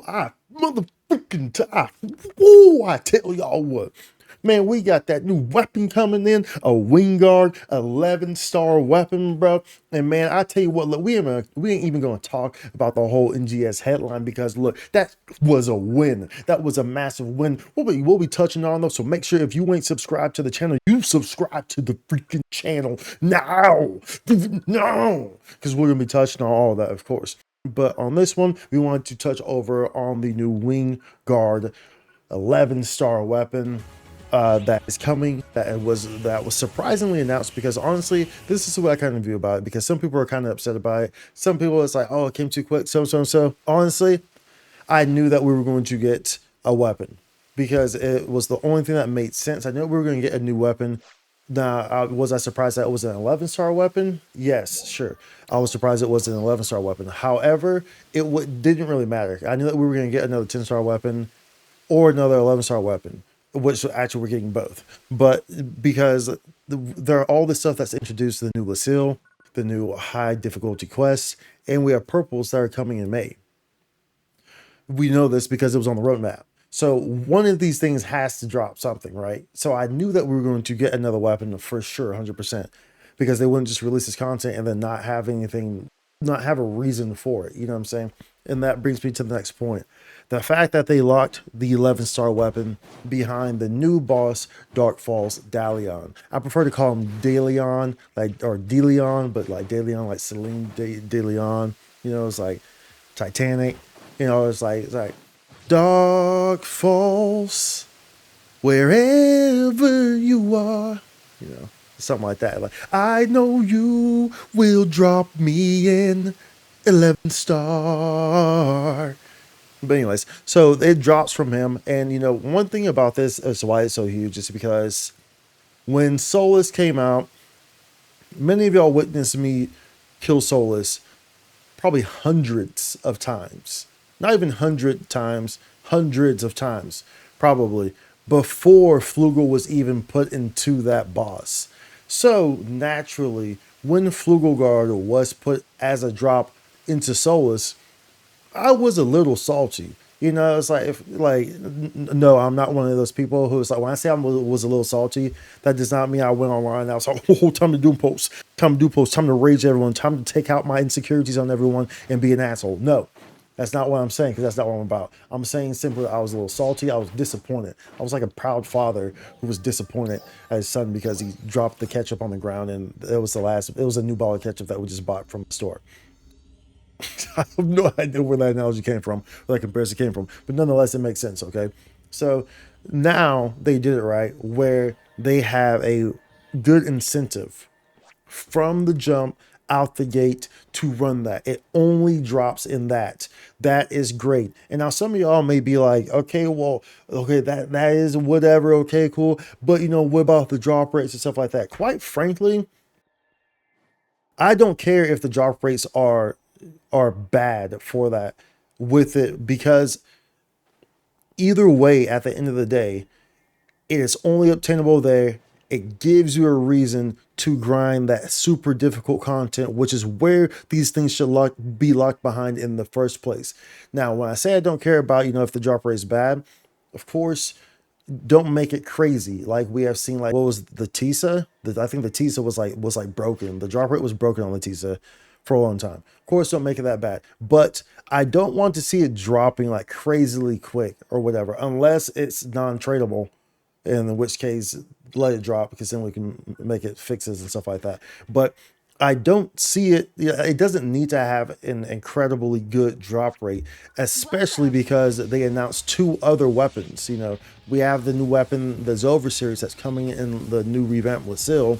I I tell y'all what. Man, we got that new weapon coming in, a Wingard 11-star weapon, bro. And man, I tell you what, look, we ain't even gonna talk about the whole NGS headline because look, that was a win. That was a massive win. We'll be touching on those. So make sure if you ain't subscribed to the channel, you subscribe to the freaking channel now. No, because we're gonna be touching on all of that, of course. But on this one, we wanted to touch over on the new Wingard 11-star weapon that is coming. That was surprisingly announced because honestly, this is what I kind of view about it. Because some people are kind of upset about it. Some people it's like, oh, it came too quick. So. Honestly, I knew that we were going to get a weapon because it was the only thing that made sense. I knew we were going to get a new weapon. Now, was I surprised that it was an 11-star weapon? Yes, sure. I was surprised it was an 11-star weapon. However, didn't really matter. I knew that we were going to get another 10-star weapon or another 11-star weapon, which actually we're getting both. But because there are all this stuff that's introduced, the new Lucille, the new high difficulty quests, and we have purples that are coming in May. We know this because it was on the roadmap. So one of these things has to drop something, right? So I knew that we were going to get another weapon for sure, 100%, because they wouldn't just release this content and then not have anything, not have a reason for it. You know what I'm saying? And that brings me to the next point. The fact that they locked the 11-star weapon behind the new boss, Dark Falz Dalion. I prefer to call him Dalion, or Dalion, but like Dalion, like Celine Dalion. You know, it's like Titanic. You know, it's like Dark Falz, wherever you are. You know, something like that. Like, I know you will drop me in 11-star. But anyways, so it drops from him. And, you know, one thing about this is why it's so huge is because when Solus came out, many of y'all witnessed me kill Solus probably hundreds of times. Not even 100 times, hundreds of times, probably, before Flugel was even put into that boss. So, naturally, when Flugelguard was put as a drop into Solus, I was a little salty. You know, it's like, no, I'm not one of those people who's like, when I say I was a little salty, that does not mean I went online and I was like, oh, time to do posts, time to rage everyone, time to take out my insecurities on everyone and be an asshole. No, that's not what I'm saying, because that's not what I'm about. I'm saying simply I was a little salty. I was disappointed. I was like a proud father who was disappointed at his son because he dropped the ketchup on the ground and it was a new bottle of ketchup that we just bought from the store. I have no idea where that analogy came from, where that comparison came from, but nonetheless, it makes sense. Okay, so now they did it right, where they have a good incentive from the jump out the gate to run that. It only drops in that. That is great. And now some of y'all may be like, okay, well, okay, that is whatever. Okay, cool. But you know, what about the drop rates and stuff like that? Quite frankly, I don't care if the drop rates are bad for that with it, because either way, at the end of the day, it is only obtainable there. It gives you a reason to grind that super difficult content, which is where these things should be locked behind in the first place. Now, when I say I don't care about, you know, if the drop rate is bad, of course, don't make it crazy. Like we have seen, like what was the Tisa? I think the Tisa was like broken. The drop rate was broken on the Tisa for a long time. Of course, don't make it that bad, but I don't want to see it dropping like crazily quick or whatever, unless it's non-tradable, in which case let it drop, because then we can make it fixes and stuff like that. But I don't see it. It doesn't need to have an incredibly good drop rate, especially because they announced two other weapons. You know, we have the new weapon, the Zover series, that's coming in the new revamp with Sil,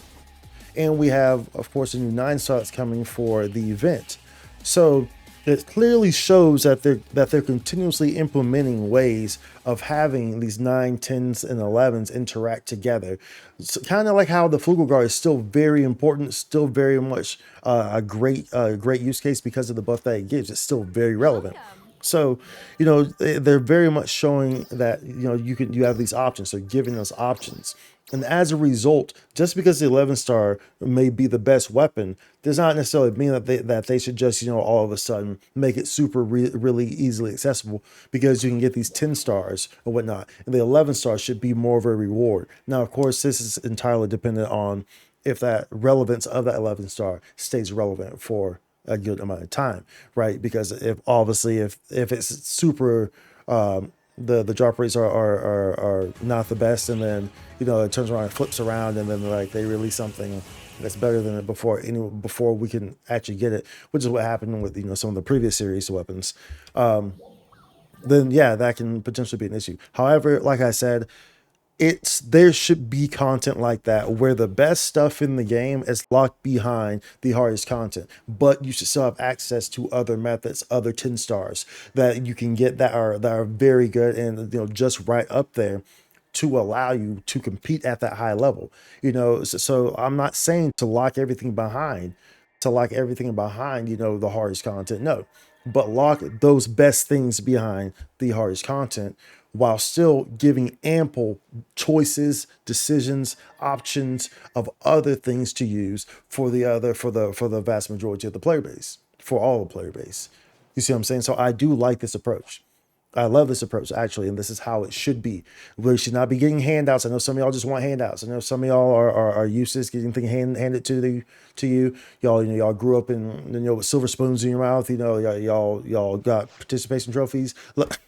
and we have, of course, a new 9-star that's coming for the event. So it clearly shows that they're continuously implementing ways of having these 9, 10s, and 11s interact together. So kind of like how the Flugelguard is still very important, still very much a great use case because of the buff that it gives. It's still very relevant. So, they're very much showing that you have these options. So giving us options, and as a result, just because the 11 star may be the best weapon, does not necessarily mean that they should just all of a sudden make it really easily accessible, because you can get these 10 stars or whatnot, and the 11 stars should be more of a reward. Now, of course, this is entirely dependent on if that relevance of that 11 star stays relevant for a good amount of time, right? Because if obviously if it's super, the drop rates are not the best, and then it turns around and flips around, and then like they release something that's better than it before we can actually get it, which is what happened with some of the previous series weapons. Then yeah, that can potentially be an issue. However, like I said, there should be content like that where the best stuff in the game is locked behind the hardest content, but you should still have access to other methods, other 10 stars that you can get that are very good and just right up there to allow you to compete at that high level. So I'm not saying to lock everything behind the hardest content. No, but lock those best things behind the hardest content, while still giving ample choices, decisions, options of other things to use for the vast majority of the player base, for all the player base. You see what I'm saying? So I do like this approach. I love this approach, actually, and this is how it should be. We should not be getting handouts. I know some of y'all just want handouts. I know some of y'all are used to getting things handed to you. Y'all grew up in with silver spoons in your mouth. Y'all got participation trophies. Look,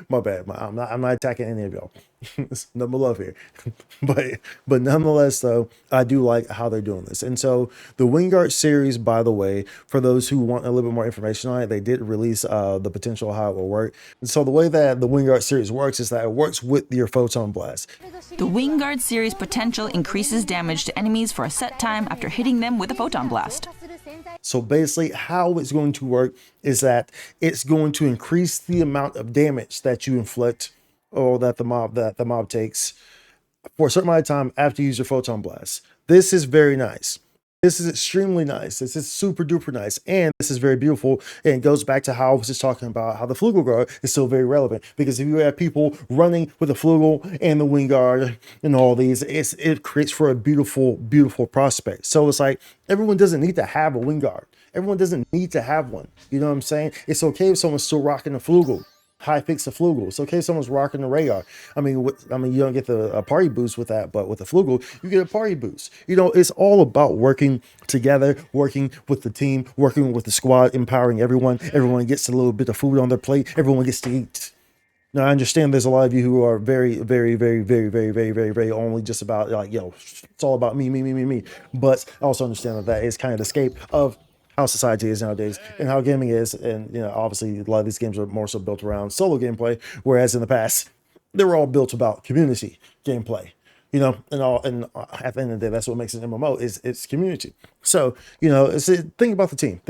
my bad. I'm not attacking any of y'all. No more love here, but nonetheless, though, I do like how they're doing this. And so the Wingard series, by the way, for those who want a little bit more information on it, they did release the potential how it will work. And so the way that the Wingard series works is that it works with your photon blast. The Wingard series potential increases damage to enemies for a set time after hitting them with a photon blast. So basically, how it's going to work is that it's going to increase the amount of damage that you inflict, or that the mob takes, for a certain amount of time after you use your photon blast. This is very nice. This is extremely nice. This is super duper nice. And this is very beautiful. And it goes back to how I was just talking about how the Flugel guard is still very relevant. Because if you have people running with the Flugel and the Wingard and all these, it creates for a beautiful, beautiful prospect. So it's like everyone doesn't need to have a Wingard. Everyone doesn't need to have one. You know what I'm saying? It's okay if someone's still rocking the Flugel. High fix the Flugel. It's okay if someone's rocking the radar. I mean, you don't get a party boost with that, but with the Flugel, you get a party boost. It's all about working together, working with the team, working with the squad, empowering everyone. Everyone gets a little bit of food on their plate. Everyone gets to eat. Now, I understand there's a lot of you who are very, very, very, very, very, very, very, very only just about like, it's all about me, me, me, me, me. But I also understand that is kind of the escape of how society is nowadays and how gaming is. And, obviously a lot of these games are more so built around solo gameplay, whereas in the past, they were all built about community gameplay. And at the end of the day, that's what makes an MMO is its community. So, think about the team.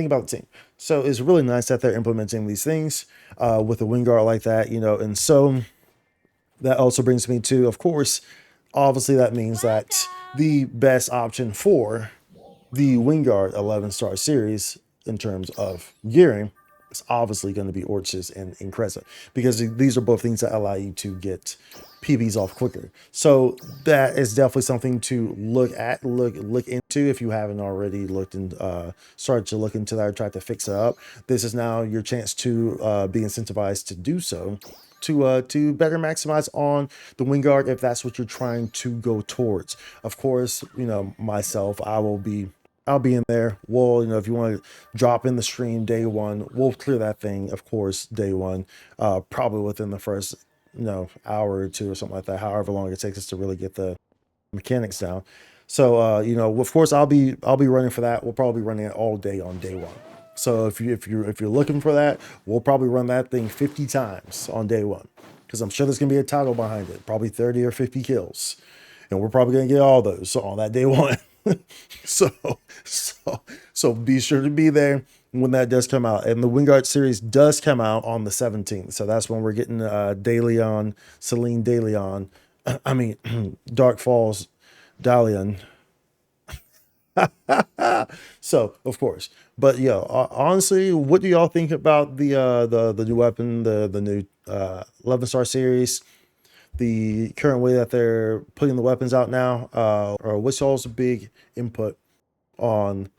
So it's really nice that they're implementing these things with a Wingard like that, and so that also brings me to, of course, obviously that means that the best option for the Wingard 11 star series in terms of gearing is obviously going to be Orchis and Creza, because these are both things that allow you to get PBs off quicker. So that is definitely something to look into if you haven't already started to look into that or tried to fix it up. This is now your chance to be incentivized to do so, to better maximize on the Wingard if that's what you're trying to go towards. Of course, myself, I'll be in there. Well, if you want to drop in the stream day one, we'll clear that thing, of course, day one, probably within the first, hour or two or something like that, however long it takes us to really get the mechanics down. So, of course, I'll be running for that. We'll probably be running it all day on day one. So if you're looking for that, we'll probably run that thing 50 times on day one, because I'm sure there's gonna be a title behind it, probably 30 or 50 kills, and we're probably gonna get all those on that day one. so be sure to be there when that does come out. And the Wingard series does come out on the 17th, so that's when we're getting Dalion, Celine Dalion, I mean Dark Falz Dalion. So of course, but yeah, honestly, what do y'all think about the new weapon, the new 11-star series, the current way that they're putting the weapons out now, or what's y'all's big input on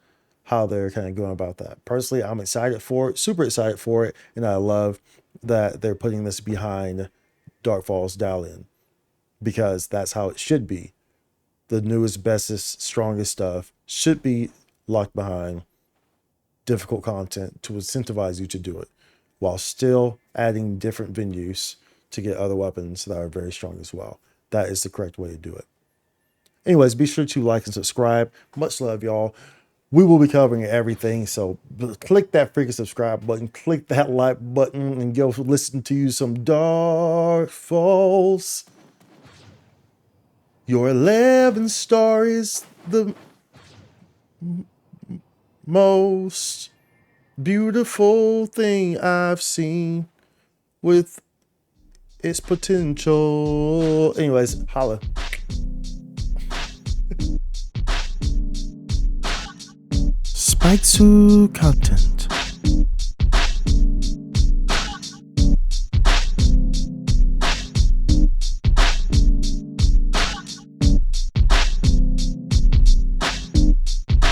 how they're kind of going about that? Personally, I'm excited for it, super excited for it, and I love that they're putting this behind Dark Falz Dalion, because that's how it should be. The newest, bestest, strongest stuff should be locked behind difficult content to incentivize you to do it, while still adding different venues to get other weapons that are very strong as well. That is the correct way to do it. Anyways, be sure to like and subscribe. Much love, y'all. We will be covering everything, so click that freaking subscribe button, click that like button, and go listen to some Dark Falz. Your 11 star is the most beautiful thing I've seen with its potential. Anyways, holla. Spike to content.